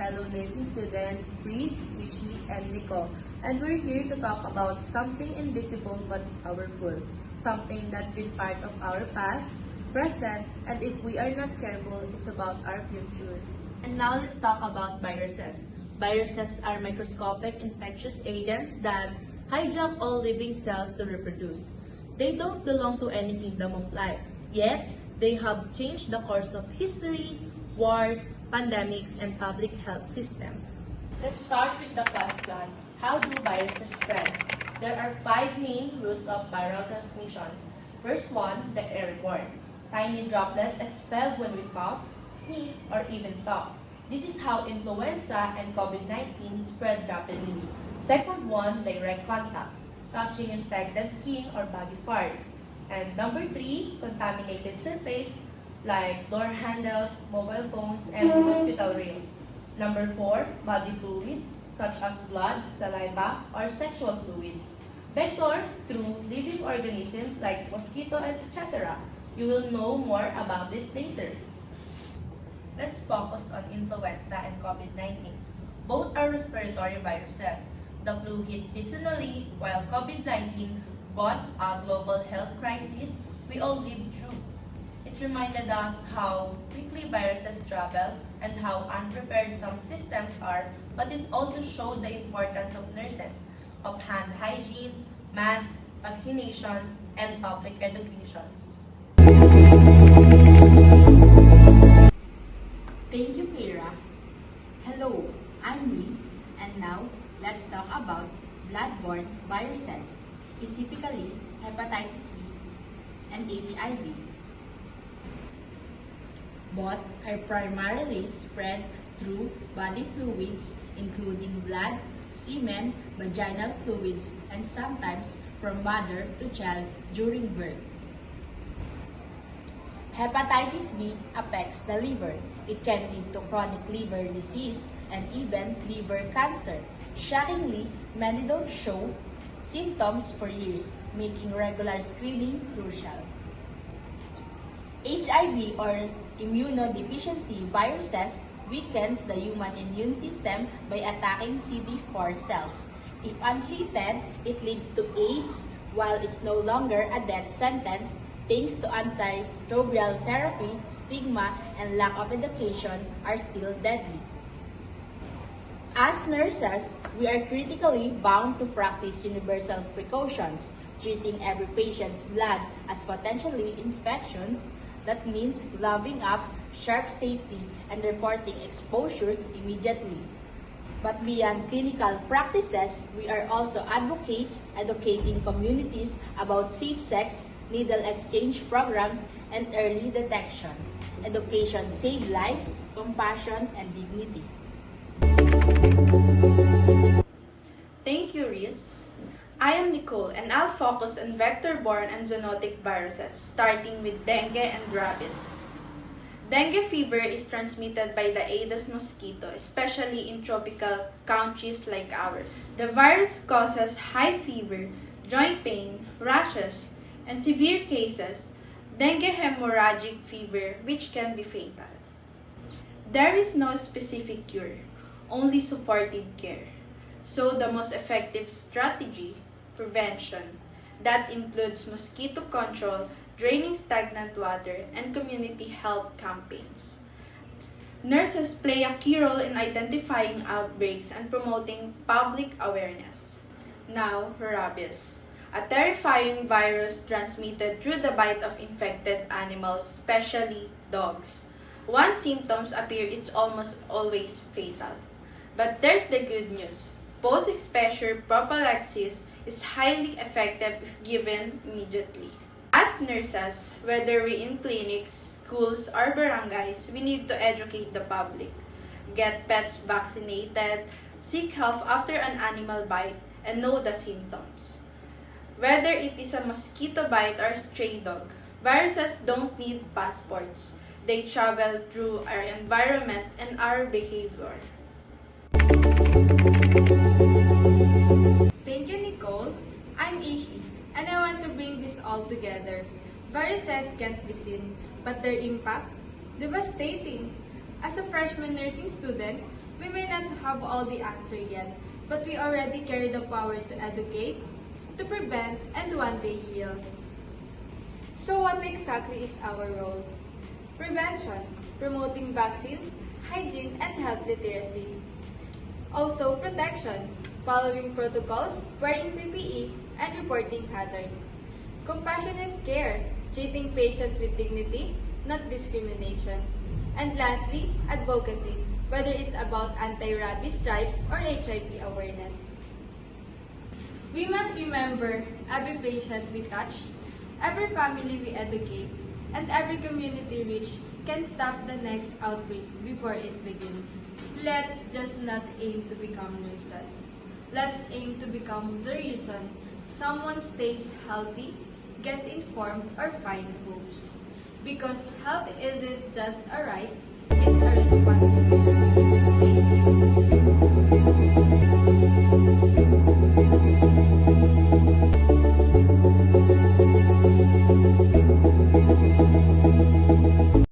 fellow nursing student, Chris, Ishi, and Nicole. And we're here to talk about something invisible but powerful, something that's been part of our past, present, and if we are not careful, it's about our future. And now let's talk about viruses. Viruses are microscopic infectious agents that hijack all living cells to reproduce. They don't belong to any kingdom of life, yet they have changed the course of history, wars, pandemics, and public health systems. Let's start with the question, how do viruses spread? There are 5 main routes of viral transmission. First one, the airborne. Tiny droplets expelled when we cough, sneeze, or even talk. This is how influenza and COVID-19 spread rapidly. Second one, direct contact, touching infected skin or body parts. And number 3, contaminated surface like door handles, mobile phones, and hospital rails. Number 4, body fluids such as blood, saliva, or sexual fluids. Vector through living organisms like mosquito and etc. You will know more about this later. Let's focus on influenza and COVID-19. Both are respiratory viruses. The flu hit seasonally, while COVID-19 brought a global health crisis we all lived through. It reminded us how quickly viruses travel and how unprepared some systems are, but it also showed the importance of nurses, of hand hygiene, masks, vaccinations, and public educations. Thank you, Kira. Hello, I'm Reese, and now let's talk about blood-borne viruses, specifically hepatitis B and HIV. Both are primarily spread through body fluids, including blood, semen, vaginal fluids, and sometimes from mother to child during birth. Hepatitis B affects the liver. It can lead to chronic liver disease and even liver cancer. Shockingly, many don't show symptoms for years, making regular screening crucial. HIV or immunodeficiency viruses weakens the human immune system by attacking CD4 cells. If untreated, it leads to AIDS, while it's no longer a death sentence. Thanks to antiretroviral therapy, stigma, and lack of education are still deadly. As nurses, we are critically bound to practice universal precautions, treating every patient's blood as potentially infections. That means gloving up, sharp safety, and reporting exposures immediately. But beyond clinical practices, we are also advocates educating communities about safe sex, needle exchange programs, and early detection. Education saves lives, compassion, and dignity. Thank you, Reese. I am Nicole, and I'll focus on vector-borne and zoonotic viruses, starting with dengue and rabies. Dengue fever is transmitted by the Aedes mosquito, especially in tropical countries like ours. The virus causes high fever, joint pain, rashes, and severe cases, dengue hemorrhagic fever, which can be fatal. There is no specific cure, only supportive care. So the most effective strategy, prevention, that includes mosquito control, draining stagnant water, and community health campaigns. Nurses play a key role in identifying outbreaks and promoting public awareness. Now, rabies, a terrifying virus transmitted through the bite of infected animals, especially dogs. Once symptoms appear, it's almost always fatal. But there's the good news. Post-exposure prophylaxis is highly effective if given immediately. As nurses, whether we're in clinics, schools, or barangays, we need to educate the public. Get pets vaccinated, seek help after an animal bite, and know the symptoms. Whether it is a mosquito bite or stray dog, viruses don't need passports. They travel through our environment and our behavior. Thank you, Nicole. I'm Ishi, and I want to bring this all together. Viruses can't be seen, but their impact, devastating. As a freshman nursing student, We may not have all the answer yet, but we already carry the power to educate, to prevent, and one day heal. So what exactly is our role? Prevention, promoting vaccines, hygiene, and health literacy. Also protection, following protocols, wearing PPE, and reporting hazard. Compassionate care, treating patients with dignity, not discrimination. And lastly, advocacy, whether it's about anti-rabies stripes or HIV awareness. We must remember every patient we touch, every family we educate, and every community reach can stop the next outbreak before it begins. Let's just not aim to become nurses. Let's aim to become the reason someone stays healthy, gets informed, or finds hopes. Because health isn't just a right, it's a responsibility. Thank you.